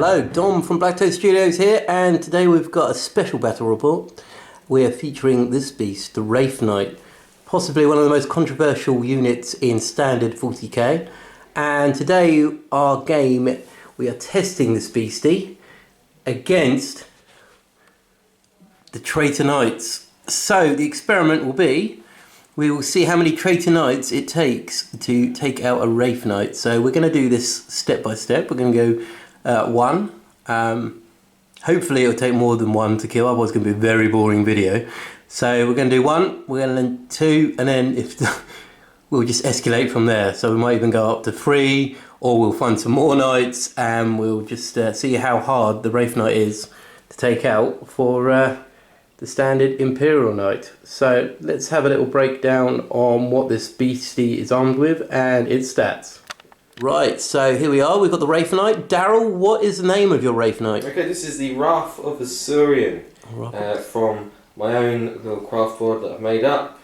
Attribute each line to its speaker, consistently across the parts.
Speaker 1: Hello, Dom from BlackToad Studios here, and today we've got a special battle report. We're featuring this beast, the Wraith Knight, possibly one of the most controversial units in standard 40k. And today, our game, we are testing this beastie against the Traitor Knights. So the experiment will be, we will see how many Traitor Knights it takes to take out a Wraith Knight. So we're going to do this step by step. We're going to go one. Hopefully it'll take more than one to kill, otherwise it's going to be a very boring video. So we're going to do one, we're going to do two, and then if we'll just escalate from there. So we might even go up to three, or we'll find some more knights, and we'll just see how hard the Wraith Knight is to take out for the standard Imperial Knight. So let's have a little breakdown on what this beastie is armed with and its stats. Right, so here we are, we've got the Wraith Knight. Daryl, what is the name of your Wraith Knight?
Speaker 2: Okay, this is the Wrath of the Saurian, from my own little craft board that I've made up.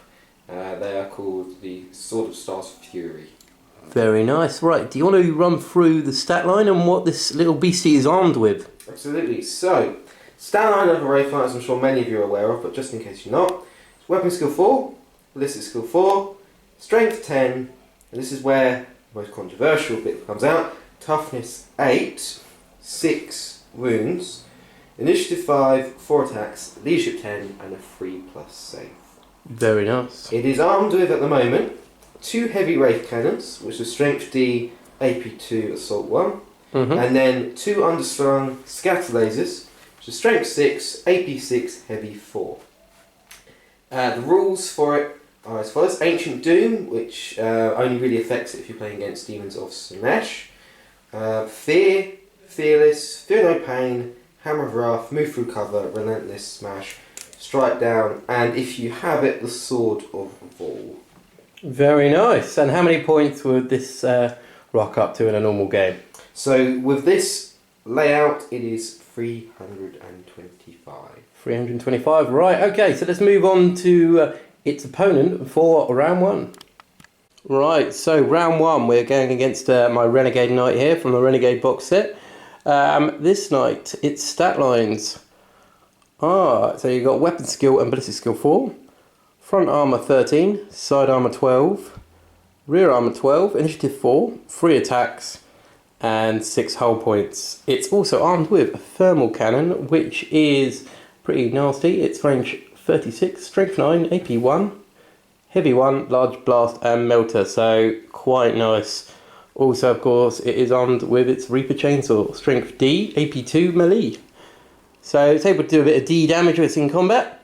Speaker 2: They are called the Sword of Stars Fury.
Speaker 1: Very nice. Right, do you want to run through the stat line and what this little beastie is armed with?
Speaker 2: Absolutely. So, stat line of a Wraith Knight, as I'm sure many of you are aware of, but just in case you're not, weapon skill 4, ballistic skill 4, strength 10, and this is where most controversial bit comes out. Toughness 8, 6 wounds, initiative 5, 4 attacks, leadership 10, and a 3+ save.
Speaker 1: Very nice.
Speaker 2: It is armed with, at the moment, 2 heavy wraith cannons, which are strength D, AP 2, assault 1, and then 2 understrung scatter lasers, which are strength 6, AP 6, heavy 4. The rules for it are as follows: Ancient Doom, which only really affects it if you're playing against Demons of Slanesh. Fear, Fearless, Fear No Pain, Hammer of Wrath, Move Through Cover, Relentless, Smash, Strike Down, and if you have it, the Sword of Vol.
Speaker 1: Very nice. And how many points would this rock up to in a normal game?
Speaker 2: So with this layout, it is 325.
Speaker 1: 325, right, okay, so let's move on to its opponent for round one. Right, so round one, we're going against my Renegade Knight here from the Renegade box set. This knight, its stat lines are, so you've got weapon skill and ballistic skill 4, front armor 13, side armor 12, rear armor 12, initiative 4, 3 attacks, and 6 hull points. It's also armed with a thermal cannon, which is pretty nasty. It's range 36, strength 9, AP 1, heavy 1, large blast and melter, so quite nice. Also, of course, it is armed with its Reaper Chainsaw, strength D, AP 2, melee. So it's able to do a bit of D damage when it's in combat.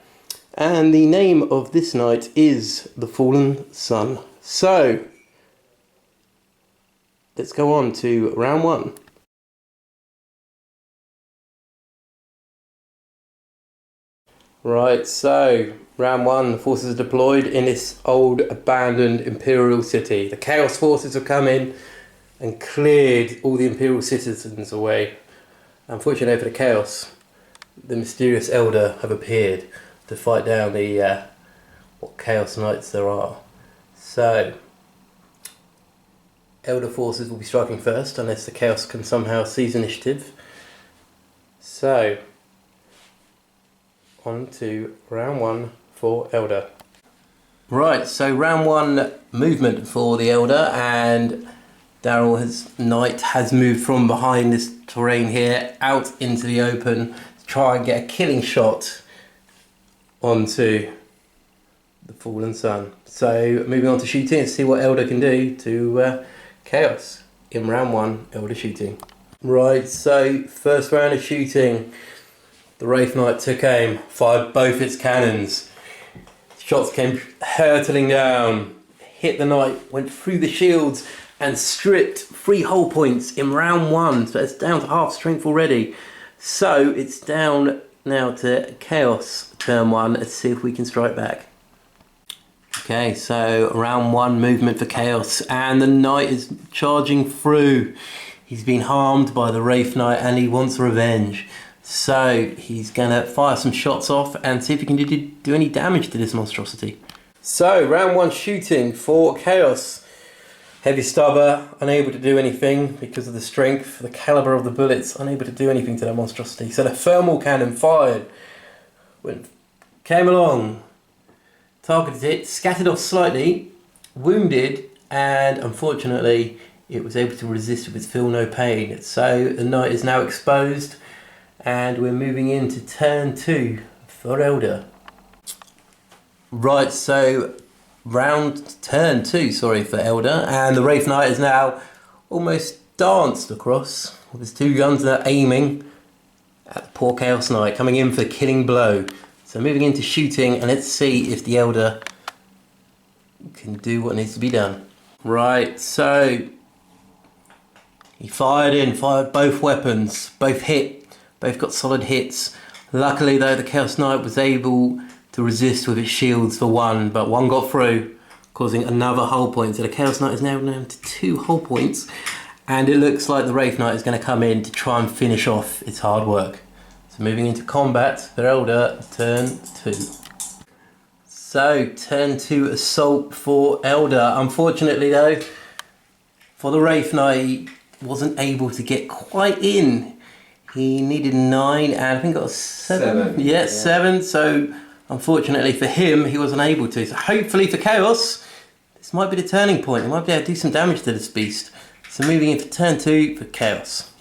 Speaker 1: And the name of this knight is the Fallen Sun. So let's go on to round one. Right, so round one, the forces are deployed in this old abandoned Imperial city. The Chaos forces have come in and cleared all the Imperial citizens away. Unfortunately for the Chaos, the mysterious Elder have appeared to fight down the what Chaos Knights there are. So, Elder forces will be striking first unless the Chaos can somehow seize initiative. So, on to round one for Elder. Right, so round one movement for the Elder, and Daryl's knight has moved from behind this terrain here out into the open to try and get a killing shot onto the Fallen Sun. So moving on to shooting and see what Elder can do to Chaos in round one, Elder shooting. Right, so first round of shooting. The Wraith Knight took aim, fired both its cannons. Shots came hurtling down, hit the knight, went through the shields and stripped 3 hull points in round one. So it's down to half strength already. So it's down now to Chaos turn one. Let's see if we can strike back. Okay, so round one movement for Chaos, and the knight is charging through. He's been harmed by the Wraith Knight and he wants revenge. So he's gonna fire some shots off and see if he can do any damage to this monstrosity. So round one shooting for Chaos. Heavy stubber, unable to do anything because of the strength, the caliber of the bullets, unable to do anything to that monstrosity. So the thermal cannon fired, came along, targeted it, scattered off slightly, wounded, and unfortunately it was able to resist with feel no pain. So the knight is now exposed, and we're moving into turn 2 for Elder. Right, so turn 2 for Elder, and the Wraith Knight is now almost danced across with his 2 guns now aiming at the poor Chaos Knight, coming in for the killing blow. So moving into shooting, and let's see if the Elder can do what needs to be done. Right, so he fired both weapons, both hit, both got solid hits. Luckily though, the Chaos Knight was able to resist with its shields for one, but one got through, causing another hull point. So the Chaos Knight is now down to 2 hull points, and it looks like the Wraith Knight is going to come in to try and finish off its hard work. So moving into combat for Elder, turn 2. So turn 2 assault for Elder. Unfortunately though, for the Wraith Knight, he wasn't able to get quite in. He needed 9 and I think got 7. Yeah, 7. So unfortunately for him, he wasn't able to. So hopefully for Chaos, this might be the turning point. He might be able to do some damage to this beast. So moving into turn 2 for Chaos.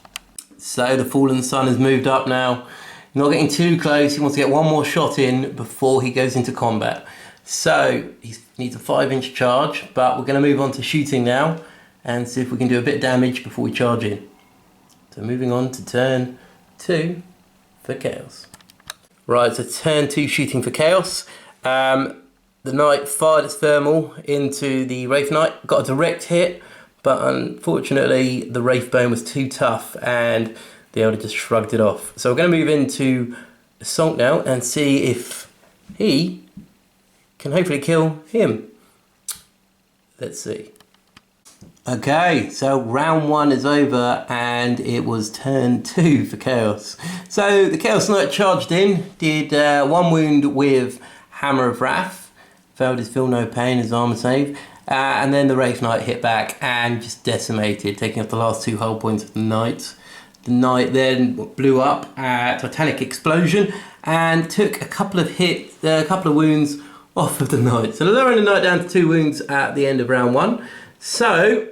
Speaker 1: So the Fallen Sun has moved up now. Not getting too close. He wants to get one more shot in before he goes into combat. So he needs a 5-inch charge, but we're going to move on to shooting now and see if we can do a bit of damage before we charge in. So moving on to turn 2 for Chaos. Right, so turn 2 shooting for Chaos. The Knight fired its thermal into the Wraith Knight, got a direct hit, but unfortunately the Wraith Bone was too tough and the Elder just shrugged it off. So we're going to move into assault now and see if he can hopefully kill him. Let's see. Okay, so round 1 is over and it was turn 2 for Chaos. So the Chaos Knight charged in, did 1 wound with Hammer of Wrath, failed his feel no pain, his armor save, and then the Wraith Knight hit back and just decimated, taking up the last 2 hull points of the Knight. The Knight then blew up at Titanic Explosion and took a couple of wounds off of the Knight. So lowering the Knight down to 2 wounds at the end of round 1. So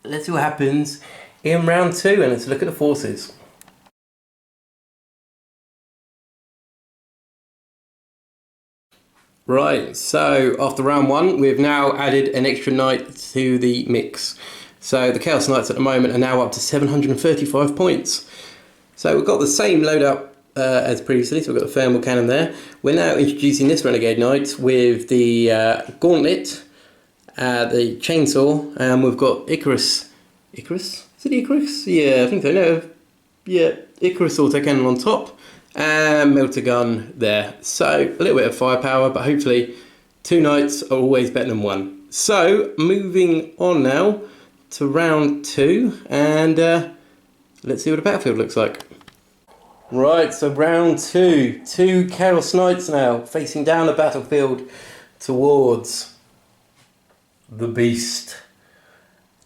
Speaker 1: let's see what happens in round 2 and let's look at the forces. Right, so after round 1 we've now added an extra Knight to the mix. So the Chaos Knights at the moment are now up to 735 points. So we've got the same loadout as previously, so we've got the thermal cannon there. We're now introducing this Renegade Knight with the gauntlet, the chainsaw, and we've got Icarus. Icarus? Is it Icarus? Yeah, I think so. No, yeah, Icarus auto cannon on top, and melter gun there. So a little bit of firepower, but hopefully 2 Knights are always better than 1. So moving on now to round 2, and let's see what the battlefield looks like. Right, so round 2, 2 Chaos Knights now facing down the battlefield towards the beast.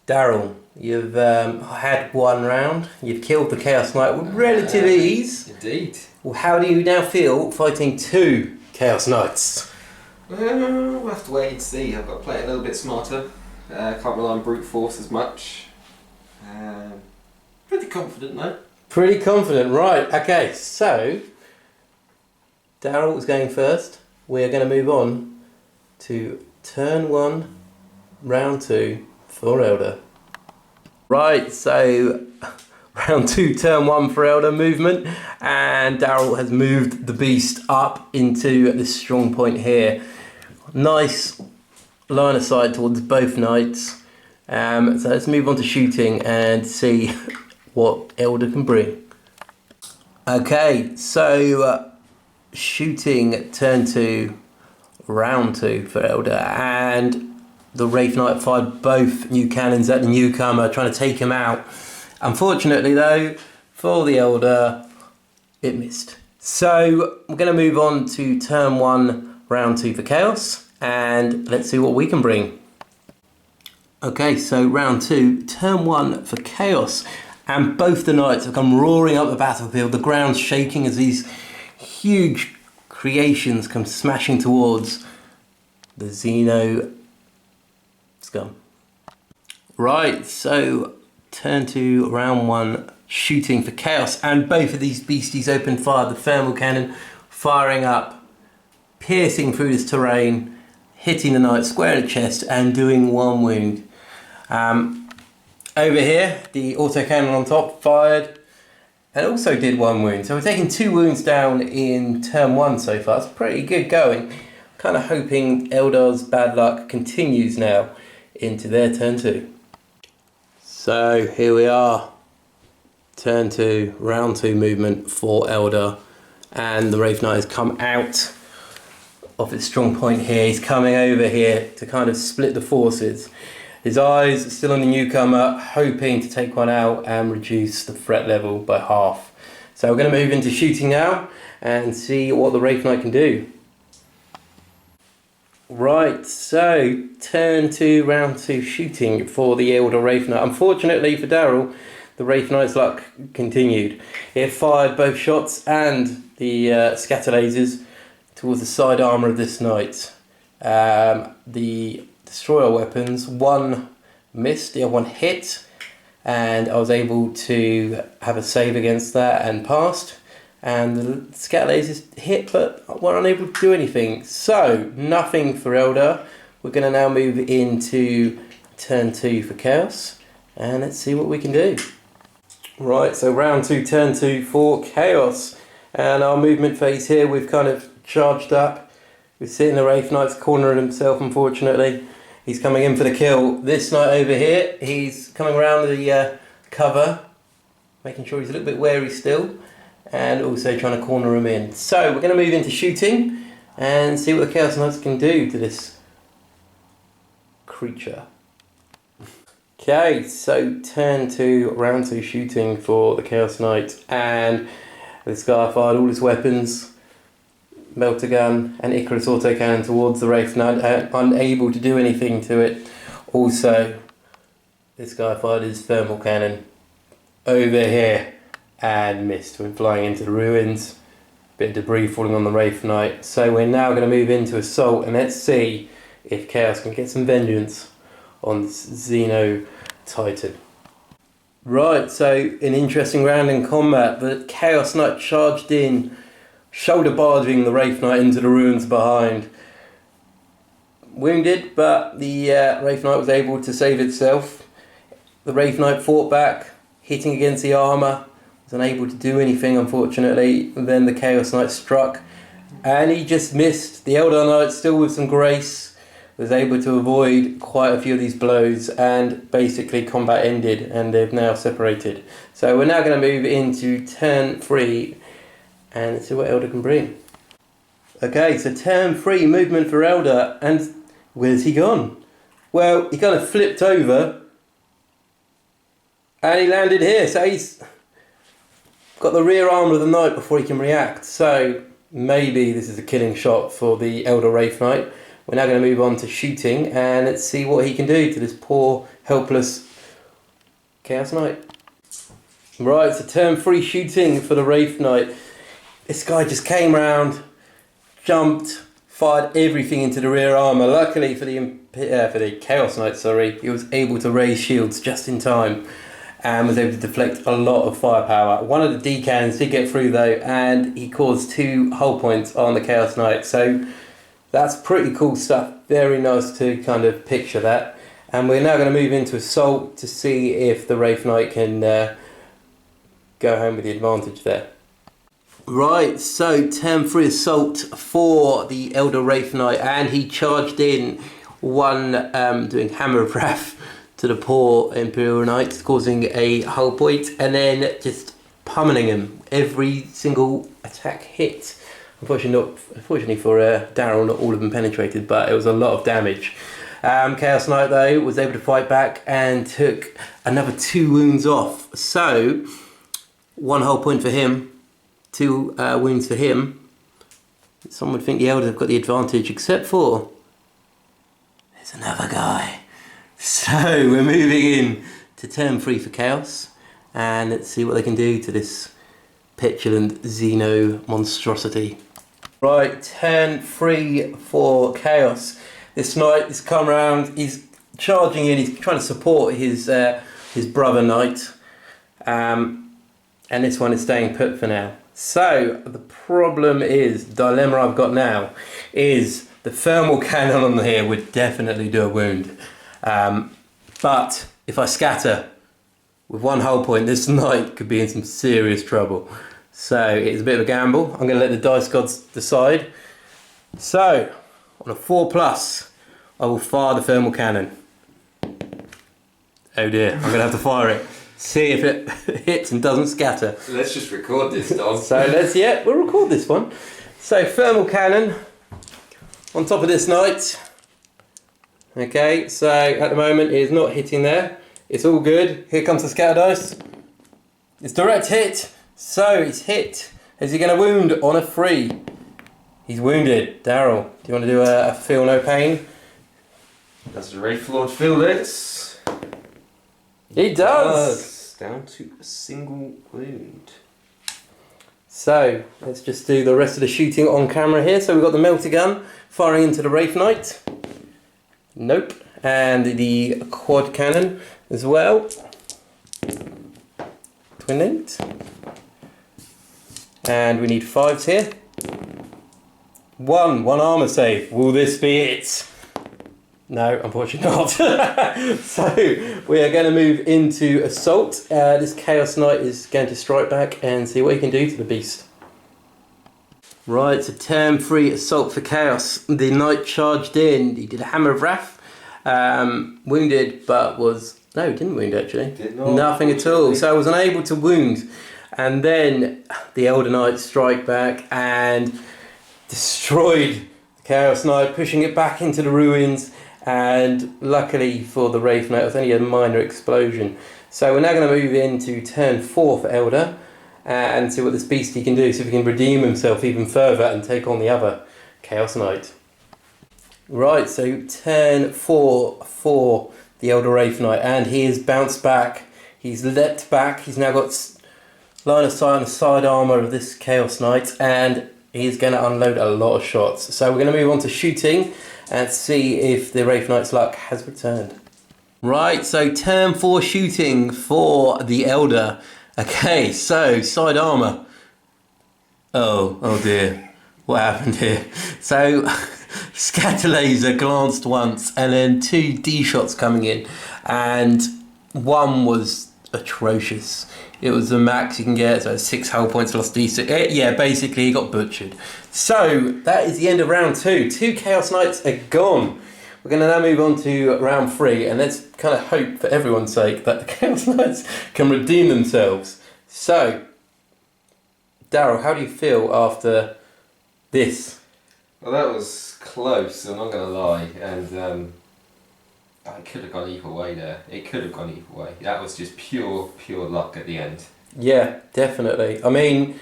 Speaker 1: Daryl, you've had 1 round, you've killed the Chaos Knight with relative ease.
Speaker 2: Indeed.
Speaker 1: Well, how do you now feel fighting 2 Chaos Knights?
Speaker 2: We'll have to wait and see. I've got to play it a little bit smarter. Can't rely on brute force as much. Pretty confident though.
Speaker 1: Pretty confident, right. Okay, so Daryl is going first. We're going to move on to turn 1, round 2 for Elder. Right, so round 2, turn 1 for Elder movement, and Daryl has moved the beast up into this strong point here. Nice line of sight towards both Knights. So let's move on to shooting and see what Elder can bring. Okay, so shooting turn 2, round 2 for Elder, and the Wraith Knight fired both new cannons at the newcomer, trying to take him out. Unfortunately though, for the Elder, it missed. So we're going to move on to turn 1, round 2 for Chaos, and let's see what we can bring. Okay, so round 2, turn 1 for Chaos. And both the knights have come roaring up the battlefield. The ground's shaking as these huge creations come smashing towards the Xeno scum. Right, so turn 2, round 1, shooting for Chaos. And both of these beasties open fire. The thermal cannon firing up, piercing through this terrain, hitting the knight square in the chest and doing 1 wound. Over here, the autocannon on top fired and also did 1 wound. So we're taking 2 wounds down in turn 1 so far. It's pretty good going. Kind of hoping Eldar's bad luck continues now into their turn 2. So here we are. Turn 2, round 2 movement for Eldar. And the Wraith Knight has come out of its strong point here. He's coming over here to kind of split the forces. His eyes are still on the newcomer, hoping to take one out and reduce the threat level by half. So we're going to move into shooting now and see what the Wraith Knight can do. Right, so turn 2, round 2 shooting for the Eldar Wraith Knight. Unfortunately for Daryl, the Wraith Knight's luck continued. He fired both shots and the scatter lasers towards the side armour of this knight. The destroyer weapons, 1 missed, the other 1 hit, and I was able to have a save against that and passed. And the scatter lasers hit but were unable to do anything. So nothing for Eldar. We're going to now move into turn 2 for Chaos and let's see what we can do. Right, so round 2, turn 2 for Chaos, and our movement phase here we've kind of charged up. We're sitting the Wraith Knight's cornering himself, unfortunately. He's coming in for the kill. This knight over here, he's coming around the cover, making sure he's a little bit wary still, and also trying to corner him in. So we're going to move into shooting and see what the Chaos Knights can do to this creature. Okay, so turn 2, round 2 shooting for the Chaos Knight, and this guy fired all his weapons, melter gun and Icarus autocannon towards the Wraith Knight, unable to do anything to it. Also, this guy fired his thermal cannon over here and missed. Went flying into the ruins, bit of debris falling on the Wraith Knight. So we're now going to move into assault and let's see if Chaos can get some vengeance on this Xeno Titan. Right, so an interesting round in combat. The Chaos Knight charged in, shoulder barging the Wraith Knight into the ruins behind. Wounded, but the Wraith Knight was able to save itself. The Wraith Knight fought back, hitting against the armour, was unable to do anything unfortunately. And then the Chaos Knight struck and he just missed. The Eldar Knight, still with some grace, was able to avoid quite a few of these blows and basically combat ended and they've now separated. So we're now going to move into turn 3 and see what Eldar can bring. Okay, so turn 3 movement for Eldar, and where's he gone? Well, he kind of flipped over and he landed here, so he's got the rear armour of the knight before he can react. So maybe this is a killing shot for the Eldar Wraith Knight. We're now going to move on to shooting and let's see what he can do to this poor, helpless Chaos Knight. Right, so turn 3 shooting for the Wraith Knight. This guy just came round, jumped, fired everything into the rear armour. Luckily for the Chaos Knight, he was able to raise shields just in time and was able to deflect a lot of firepower. One of the decans did get through though, and he caused 2 hull points on the Chaos Knight. So that's pretty cool stuff. Very nice to kind of picture that. And we're now going to move into assault to see if the Wraith Knight can go home with the advantage there. Right, so turn 3 assault for the Eldar Wraith Knight, and he charged in one doing hammer of wrath to the poor Imperial Knight, causing a hull point, and then just pummeling him. Every single attack hit. Unfortunately for Daryl, not all of them penetrated, but it was a lot of damage. Chaos Knight though was able to fight back and took another 2 wounds off. So 1 hull point for him, 2 wounds for him. Some would think the Eldar have got the advantage, except for there's another guy. So we're moving in to turn 3 for Chaos, and let's see what they can do to this petulant Xeno monstrosity. Right, turn 3 for Chaos. This knight has come around, he's charging in, he's trying to support his brother knight, and this one is staying put for now. So the problem is, dilemma I've got now is the thermal cannon on here would definitely do a wound, but if I scatter with 1 hull point, this knight could be in some serious trouble. So it's a bit of a gamble. I'm going to let the dice gods decide. So on a 4+, I will fire the thermal cannon. Oh dear, I'm going to have to fire it. See if it hits and doesn't scatter.
Speaker 3: Let's just record this, Dom.
Speaker 1: So we'll record this one. So thermal cannon on top of this knight. Okay, so at the moment it is not hitting there. It's all good. Here comes the scatter dice. It's direct hit. So it's hit. Is he going to wound on a 3? He's wounded. Daryl, do you want to do a feel no pain?
Speaker 3: Does the Wraith Lord feel this?
Speaker 1: He does.
Speaker 2: Down to a single wound.
Speaker 1: So let's just do the rest of the shooting on camera here. So we've got the melter gun firing into the Wraith Knight. Nope. And the quad cannon as well. Twin linked. And we need 5s here. 1 armor save. Will this be it? No, unfortunately not. So we are going to move into assault. This Chaos Knight is going to strike back and see what he can do to the beast. Right, so turn 3 assault for Chaos. The knight charged in. He did a Hammer of Wrath. Wounded, but was... No, didn't wound actually.
Speaker 2: Did not.
Speaker 1: Nothing at all. So I was unable to wound. And then the Elder Knight strike back and destroyed the Chaos Knight, pushing it back into the ruins. And luckily for the Wraith Knight, it was only a minor explosion. So we're now going to move into turn 4 for Elder and see what this beastie can do, see if he can redeem himself even further and take on the other Chaos Knight. Right, so turn 4 for the Elder Wraith Knight, and he has bounced back. He's leapt back. He's now got line of sight on the side armour of this Chaos Knight, and he's going to unload a lot of shots. So we're going to move on to shooting and see if the Wraith Knight's luck has returned. Right, so turn 4 shooting for the Elder. Okay, so side armour. Oh dear. What happened here? So scatter laser glanced once and then 2 D shots coming in, and one was atrocious. It was the max you can get, so 6 hull points, lost D6. Yeah, basically he got butchered. So that is the end of round 2. 2 Chaos Knights are gone. We're going to now move on to round 3, and let's kind of hope for everyone's sake that the Chaos Knights can redeem themselves. So, Daryl, how do you feel after this?
Speaker 3: Well, that was close, I'm not going to lie, and it could have gone either way there. It could have gone either way. That was just pure luck at the end.
Speaker 1: Yeah, definitely. I mean,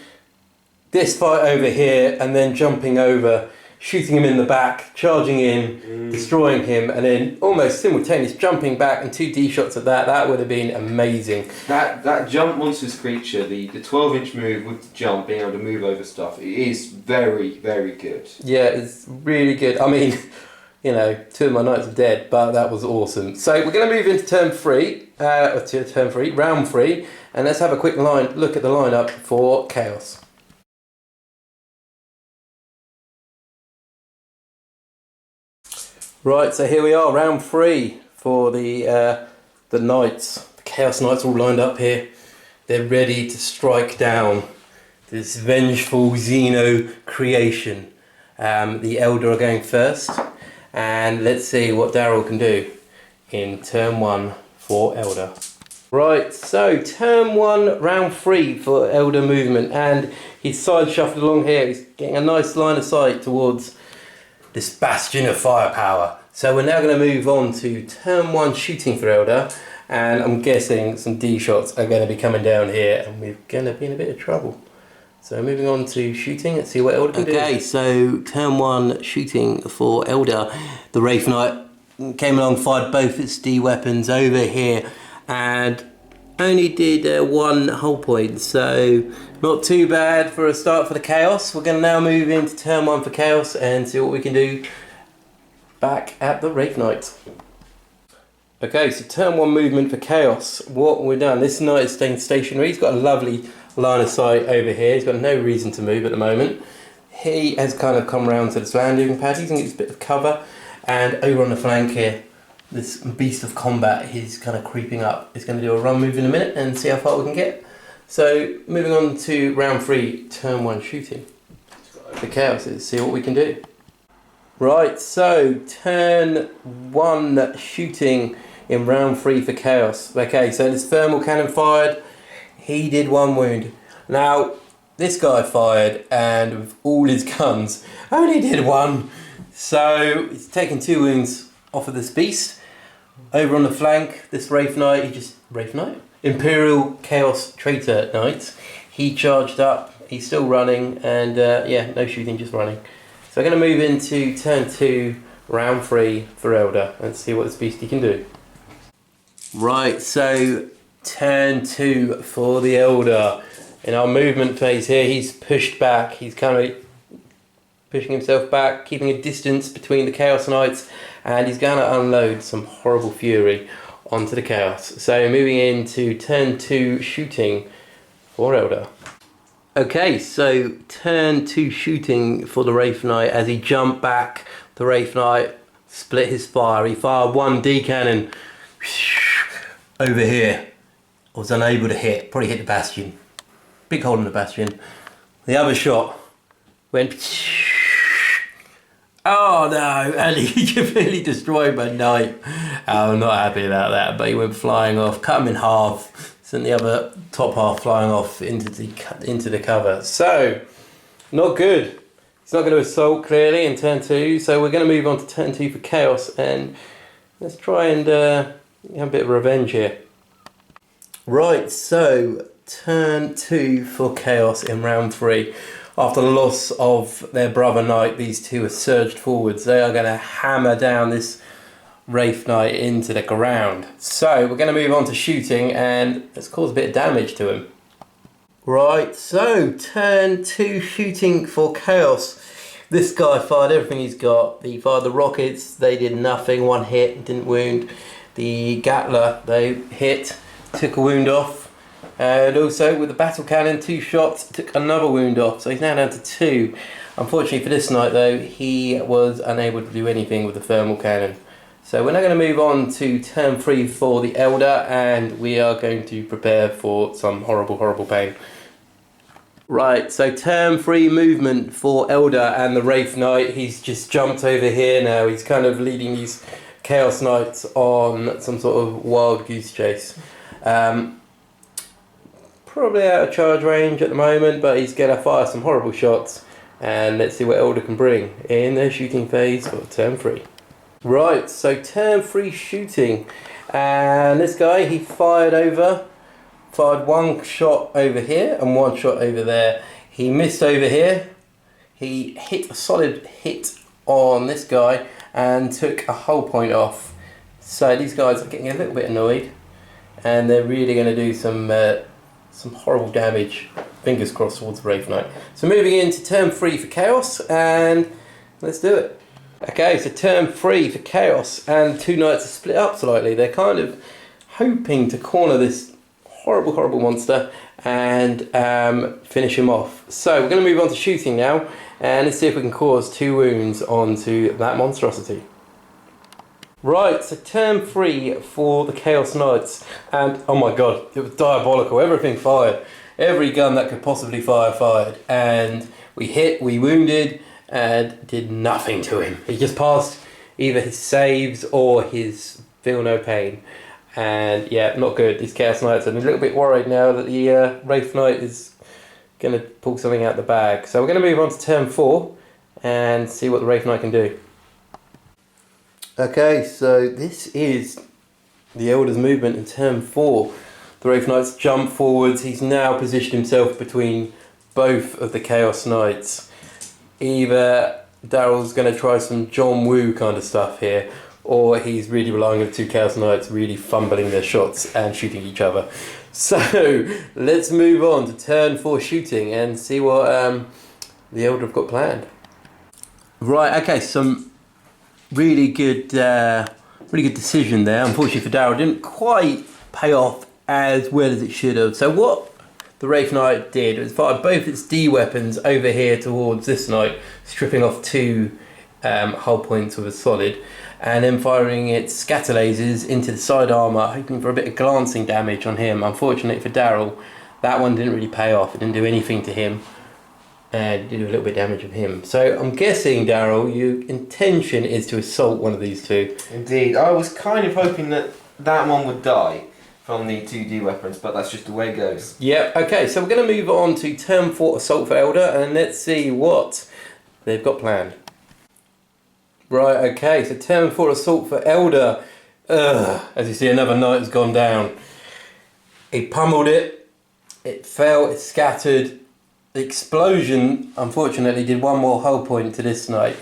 Speaker 1: this fight over here and then jumping over, shooting him in the back, charging in, destroying him, and then almost simultaneous jumping back and 2 D shots at that would have been amazing.
Speaker 2: That jump monsters creature, the 12-inch move with the jump, being able to move over stuff, it is very, very good.
Speaker 1: Yeah, it's really good. I mean, you know, 2 of my knights are dead, but that was awesome. So we're going to move into round 3, and let's have a quick look at the lineup for Chaos. Right, so here we are, round 3 for the Knights. The Chaos Knights all lined up here. They're ready to strike down this vengeful Xeno creation. The Elder are going first, and let's see what Daryl can do in turn 1 for Elder. Right, so turn 1, round 3 for Elder movement, and he's side shuffled along here. He's getting a nice line of sight towards this bastion of firepower. So we're now going to move on to turn 1 shooting for Elder, and I'm guessing some D shots are going to be coming down here, and we're going to be in a bit of trouble. So moving on to shooting, let's see what Elder can do. Okay, so turn 1 shooting for Elder. The Wraith Knight came along, fired both its D weapons over here, and only did 1 hull point, so not too bad for a start for the Chaos. We're going to now move into turn 1 for Chaos and see what we can do back at the Wraith Knight. Okay, so turn 1 movement for Chaos. What we've done, this Knight is staying stationary. He's got a lovely line of sight over here. He's got no reason to move at the moment. He has kind of come round to this landing pad. He's going to get a bit of cover. And over on the flank here, this beast of combat, he's kind of creeping up. He's going to do a run move in a minute and see how far we can get. So moving on to round 3, turn 1 shooting. The Chaos is, see what we can do. Right, so turn 1 shooting in round 3 for Chaos. Okay, so this thermal cannon fired. He did 1 wound. Now, this guy fired and with all his guns only did 1. So he's taken 2 wounds off of this beast. Over on the flank, this Wraith Knight, Wraith Knight? Imperial Chaos Traitor Knight. He charged up, he's still running, and yeah, no shooting, just running. So I'm going to move into turn 2, round 3 for Elder, and see what this beastie can do. Right, so turn 2 for the Elder. In our movement phase here, he's pushed back, he's kind of pushing himself back, keeping a distance between the Chaos Knights, and he's going to unload some horrible fury onto the Chaos. So moving into turn 2 shooting for Elder. Okay, so turn 2 shooting for the Wraith Knight. As he jumped back, the Wraith Knight split his fire. He fired 1 D cannon over here. Was unable to hit, probably hit the bastion. Big hole in the bastion. The other shot went, oh no, and he completely destroyed my knight. I'm not happy about that, but he went flying off, cut him in half, sent the other top half flying off into the cover. So, not good. He's not going to assault clearly in turn 2, so we're going to move on to turn 2 for Chaos, and let's try and have a bit of revenge here. Right, so turn 2 for Chaos in round 3. After the loss of their brother knight, these two are surged forwards. They are going to hammer down this Wraith Knight into the ground. So we're going to move on to shooting, and let's cause a bit of damage to him. Right, so turn 2 shooting for Chaos. This guy fired everything he's got. He fired the rockets, they did nothing, 1 hit, didn't wound. The Gatler, they hit, took a wound off. And also with the battle cannon, 2 shots, took another wound off. So he's now down to 2. Unfortunately for this knight though, he was unable to do anything with the thermal cannon. So we're now going to move on to turn 3 for the Elder, and we are going to prepare for some horrible, horrible pain. Right, so turn 3 movement for Elder and the Wraith Knight. He's just jumped over here now. He's kind of leading these Chaos Knights on some sort of wild goose chase. Probably out of charge range at the moment, but he's going to fire some horrible shots, and let's see what Elder can bring in their shooting phase for turn 3. Right, so turn 3 shooting, and this guy, he fired 1 shot over here and 1 shot over there. He missed over here, he hit a solid hit on this guy and took a hull point off. So these guys are getting a little bit annoyed, and they're really going to do some horrible damage, fingers crossed, towards the Wraith Knight. So moving into turn 3 for Chaos, and let's do it. Okay, so turn 3 for Chaos, and 2 knights are split up slightly. They're kind of hoping to corner this horrible, horrible monster and finish him off. So we're going to move on to shooting now, and let's see if we can cause 2 wounds onto that monstrosity. Right, so turn 3 for the Chaos Knights, and oh my god, it was diabolical. Everything fired. Every gun that could possibly fire fired, and we hit, we wounded, and did nothing to him. He just passed either his saves or his feel no pain, and yeah, not good. These Chaos Knights are a little bit worried now that the Wraith Knight is going to pull something out the bag. So we're going to move on to turn 4 and see what the Wraith Knight can do. Okay, so this is the Elder's movement in turn 4. The Wraith Knight's jumped forwards. He's now positioned himself between both of the Chaos Knights. Either Daryl's going to try some John Woo kind of stuff here, or he's really relying on the two Chaos Knights really fumbling their shots and shooting each other. So let's move on to turn 4 shooting and see what the Elder have got planned. Right, okay, some really good decision there. Unfortunately for Darryl, didn't quite pay off as well as it should have. So what the Wraith Knight did was fire both its D weapons over here towards this Knight, stripping off 2 hull points with a solid, and then firing its scatter lasers into the side armour, hoping for a bit of glancing damage on him. Unfortunately for Darryl, that one didn't really pay off. It didn't do anything to him, and it did a little bit of damage on him. So I'm guessing, Darryl, your intention is to assault one of these two.
Speaker 3: Indeed. I was kind of hoping that that one would die from the 2D weapons, but that's just the way it goes.
Speaker 1: Yep, okay, so we're going to move on to turn 4 assault for Elder, and let's see what they've got planned. Right, okay, so turn 4 assault for Elder. As you see, another Knight has gone down. He pummeled it, it fell, it scattered. The explosion, unfortunately, did 1 more hull point to this Knight.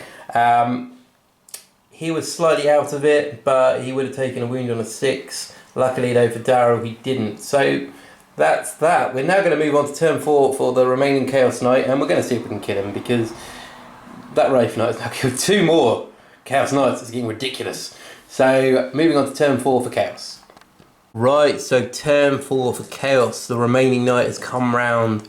Speaker 1: He was slightly out of it, but he would have taken a wound on a 6. Luckily, though, for Darryl, he didn't. So that's that. We're now going to move on to turn 4 for the remaining Chaos Knight, and we're going to see if we can kill him, because that Wraith Knight has now killed 2 more Chaos Knights. It's getting ridiculous. So moving on to turn 4 for Chaos. Right, so turn 4 for Chaos. The remaining Knight has come round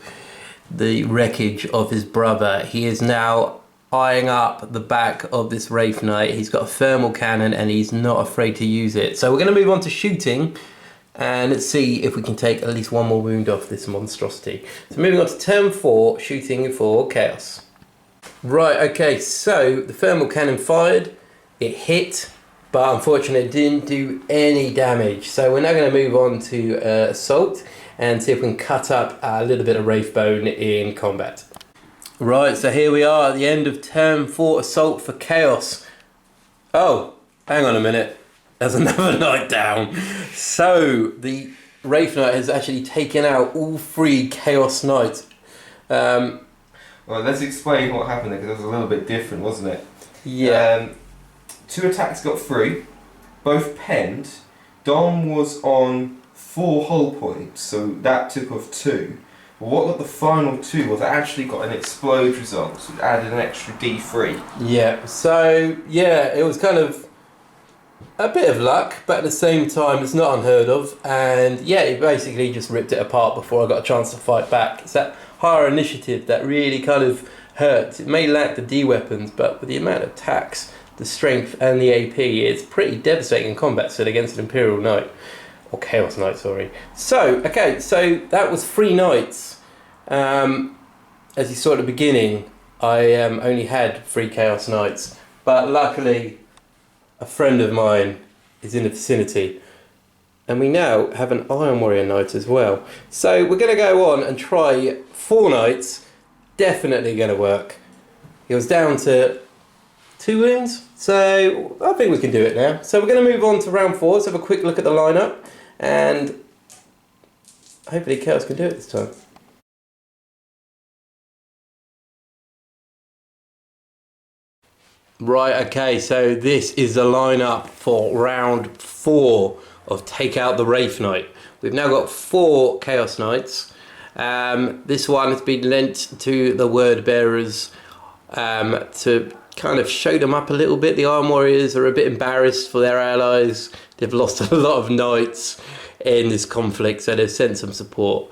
Speaker 1: the wreckage of his brother. He is now eyeing up the back of this Wraith Knight. He's got a thermal cannon and he's not afraid to use it. So we're going to move on to shooting, and let's see if we can take at least 1 more wound off this monstrosity. So moving on to turn 4, shooting for Chaos. Right, okay, so the thermal cannon fired, it hit, but unfortunately it didn't do any damage. So we're now going to move on to assault and see if we can cut up a little bit of Wraith bone in combat. Right, so here we are at the end of turn 4 assault for Chaos. Oh, hang on a minute. There's another Knight down. So the Wraith Knight has actually taken out all 3 Chaos Knights.
Speaker 3: Well, let's explain what happened there, because it was a little bit different, wasn't it?
Speaker 1: Yeah.
Speaker 3: 2 attacks got through, both penned. Dom was on 4 hull points, so that took off 2. But what got the final 2 was it actually got an explode result, so it added an extra D3.
Speaker 1: Yeah, so yeah, it was kind of a bit of luck, but at the same time it's not unheard of, and yeah, it basically just ripped it apart before I got a chance to fight back. It's that higher initiative that really kind of hurts. It may lack the D weapons, but with the amount of attacks, the strength and the AP, it's pretty devastating in combat set against an Imperial Knight. Or Chaos Knight, sorry. So, okay, so that was 3 Knights. As you saw at the beginning, I only had 3 Chaos Knights, but luckily a friend of mine is in the vicinity, and we now have an Iron Warrior Knight as well. So we're going to go on and try 4 Knights. Definitely going to work. He was down to 2 wounds, so I think we can do it now. So we're going to move on to round 4. Let's have a quick look at the lineup, and hopefully Chaos can do it this time. Right, okay, so this is the lineup for round 4 of Take Out the Wraith Knight. We've now got 4 Chaos Knights. This one has been lent to the Word Bearers to kind of show them up a little bit. The Iron Warriors are a bit embarrassed for their allies. They've lost a lot of knights in this conflict, so they've sent some support.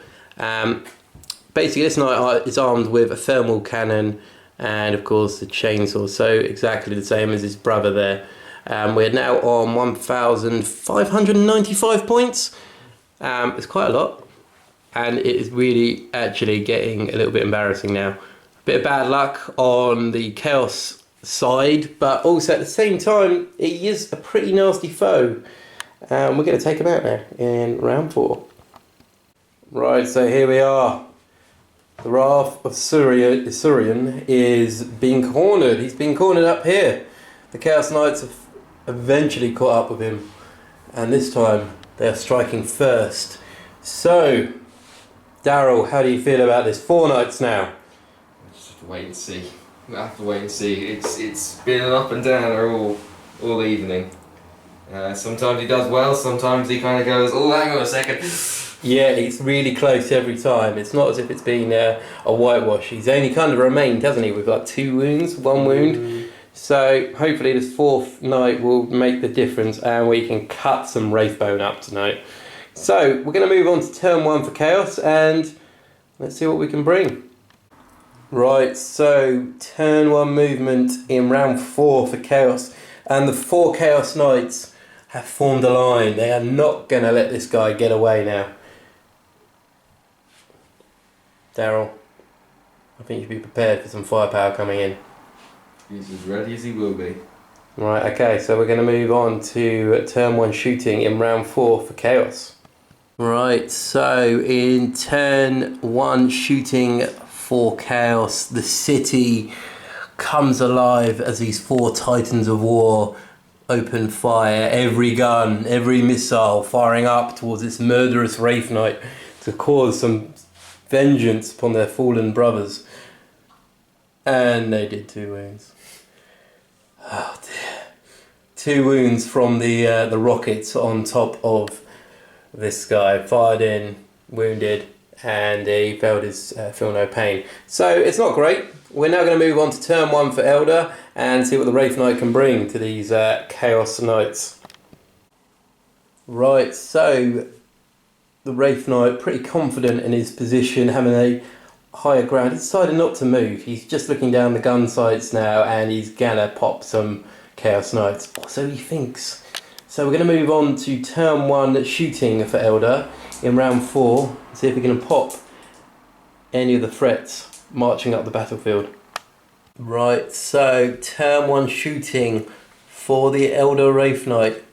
Speaker 1: Basically, this knight is armed with a thermal cannon and of course the chainsaw, so exactly the same as his brother there. We're now on 1,595 points. It's quite a lot, and it is really actually getting a little bit embarrassing now. A bit of bad luck on the Chaos side, but also at the same time he is a pretty nasty foe. We're going to take him out now in round 4. Right, so here we are. The Wrath of Surian is being cornered. He's been cornered up here. The Chaos Knights have eventually caught up with him, and this time they are striking first. So, Darryl, how do you feel about this? 4 Knights now.
Speaker 3: Just have to wait and see. We'll have to wait and see. It's been an up and down all evening. Sometimes he does well, sometimes he kind of goes, oh, hang on a second.
Speaker 1: Yeah, it's really close every time. It's not as if it's been a whitewash. He's only kind of remained, hasn't he, with like 2 wounds, 1 wound. So hopefully this 4th knight will make the difference and we can cut some Wraithbone up tonight. So we're going to move on to turn 1 for Chaos and let's see what we can bring. Right, so turn 1 movement in round 4 for Chaos, and the 4 Chaos Knights have formed a line. They are not going to let this guy get away now. Daryl, I think you should be prepared for some firepower coming in.
Speaker 3: He's as ready as he will be.
Speaker 1: Right, okay, so we're going to move on to turn 1 shooting in round 4 for Chaos. Right, so in turn 1 shooting for Chaos, the city comes alive as these 4 Titans of War open fire. Every gun, every missile firing up towards this murderous Wraith Knight to cause some vengeance upon their fallen brothers. And they did 2 wounds. Oh dear. 2 wounds from the rockets on top of this guy. Fired in, wounded, and he felt his feel no pain. So it's not great. We're now going to move on to turn 1 for Elder and see what the Wraith Knight can bring to these Chaos Knights. Right, so the Wraith Knight, pretty confident in his position, having a higher ground. He decided not to move. He's just looking down the gun sights now and he's gonna pop some Chaos Knights. Or so he thinks. So we're going to move on to turn 1 shooting for Elder in round 4. See if we can pop any of the threats marching up the battlefield. Right, so turn 1 shooting for the Elder Wraith Knight.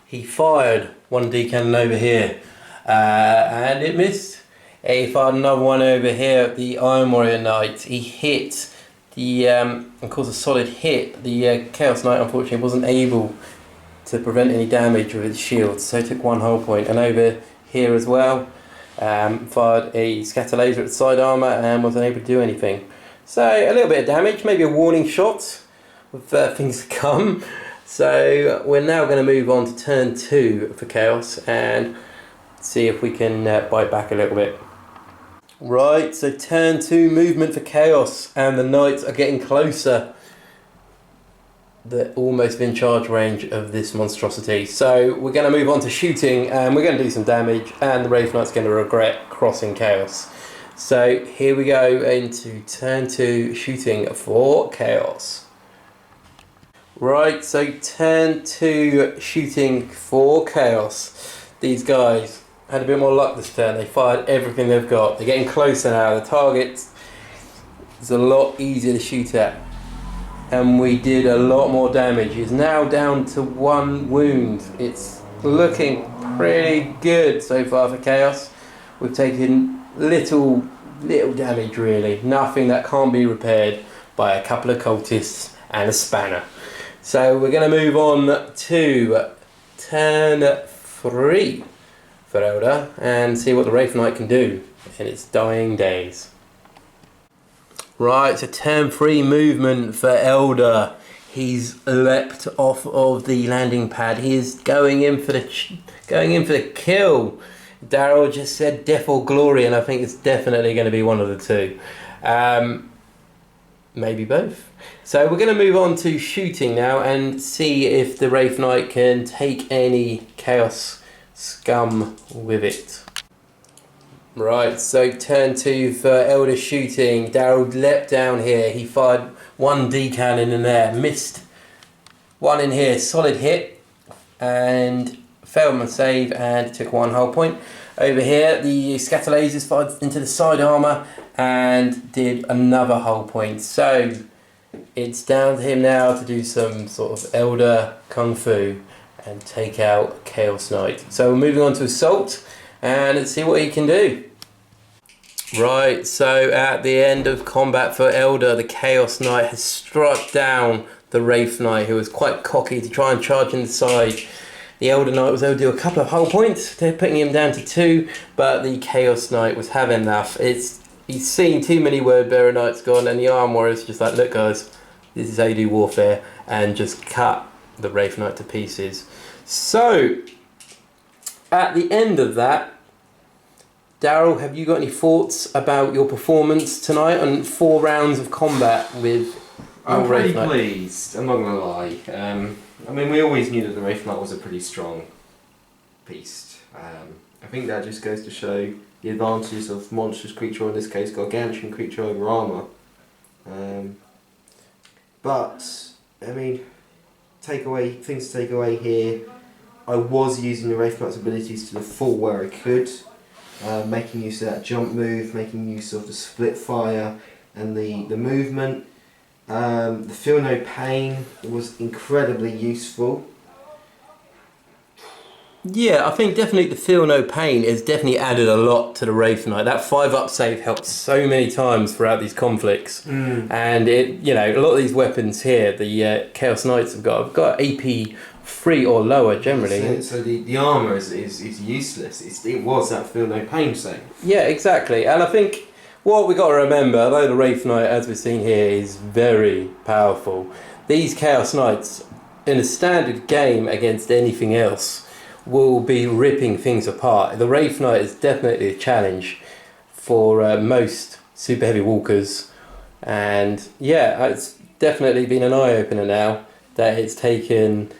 Speaker 1: He fired 1 D-cannon over here and it missed. He fired another one over here at the Iron Warrior Knight. He hit the, and caused a solid hit. The Chaos Knight unfortunately wasn't able to prevent any damage with its shield, so he took 1 hull point. And over here as well, fired a scatter laser at the side armour and wasn't able to do anything. So a little bit of damage, maybe a warning shot with things to come. So we're now going to move on to turn 2 for Chaos and see if we can bite back a little bit. Right, so turn 2 movement for Chaos, and the Knights are getting closer. They're almost in charge range of this monstrosity. So we're going to move on to shooting and we're going to do some damage, and the Wraith Knight's going to regret crossing Chaos. So here we go into turn 2 shooting for Chaos. Right, so turn 2 shooting for Chaos. These guys had a bit more luck this turn. They fired everything they've got. They're getting closer now. The target is a lot easier to shoot at. And we did a lot more damage. It's now down to 1 wound. It's looking pretty good so far for Chaos. We've taken little damage really. Nothing that can't be repaired by a couple of cultists and a spanner. So we're going to move on to turn 3 for Elder and see what the Wraith Knight can do in its dying days. Right, so turn 3 movement for Elder. He's leapt off of the landing pad. He is going in for the kill. Daryl just said death or glory, and I think it's definitely going to be one of the two. Maybe both. So we're going to move on to shooting now and see if the Wraith Knight can take any Chaos scum with it. Right, so turn 2 for Elder shooting. Daryl leapt down here. He fired 1 D-cannon in there, missed 1 in here, solid hit, and failed my save and took 1 hull point. Over here, the scatter lasers fired into the side armour and did another hull point. So it's down to him now to do some sort of Elder Kung Fu and take out Chaos Knight. So we're moving on to Assault and let's see what he can do. Right, so at the end of combat for Elder, the Chaos Knight has struck down the Wraith Knight, who was quite cocky to try and charge in the side. The Elder Knight was able to do a couple of hull points, putting him down to 2, but the Chaos Knight was having enough. He's seen too many Wordbearer Knights gone, and the Iron Warrior's just like, look guys, this is how you do warfare, and just cut the Wraith Knight to pieces. So, at the end of that, Daryl, have you got any thoughts about your performance tonight on 4 rounds of combat with
Speaker 3: I'm pretty
Speaker 1: Wraith Knight?
Speaker 3: pleased, I'm not going to lie. I mean, we always knew that the Wraith Knight was a pretty strong beast. I think that just goes to show the advantages of monstrous creature, or in this case gargantuan creature over armour. But, I mean, things to take away here. I was using the Wraith Knight's abilities to the full where I could, making use of that jump move, making use of the split fire and the movement. The Feel No Pain was incredibly useful.
Speaker 1: Yeah, I think definitely the Feel No Pain has definitely added a lot to the Wraith Knight. That 5-up save helped so many times throughout these conflicts. And it, you know, a lot of these weapons here, the Chaos Knights have got AP 3 or lower generally.
Speaker 3: So the armour is useless. It was that Feel No Pain save.
Speaker 1: Yeah, exactly. And I think what we got to remember, although the Wraith Knight, as we've seen here, is very powerful, these Chaos Knights, in a standard game against anything else, will be ripping things apart. The Wraith Knight is definitely a challenge for most super heavy walkers, and yeah, it's definitely been an eye-opener now that it's taken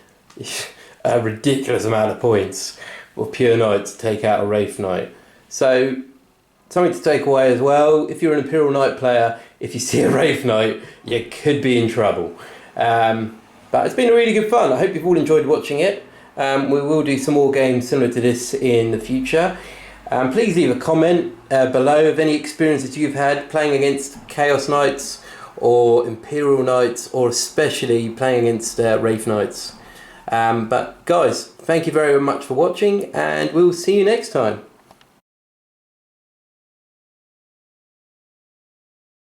Speaker 1: a ridiculous amount of points of pure knights to take out a Wraith Knight. So something to take away as well, if you're an Imperial Knight player, if you see a Wraith Knight, you could be in trouble. But it's been really good fun. I hope you've all enjoyed watching it. We will do some more games similar to this in the future. Please leave a comment below of any experiences you've had playing against Chaos Knights or Imperial Knights, or especially playing against Wraith Knights. But guys, thank you very much for watching, and we'll see you next time.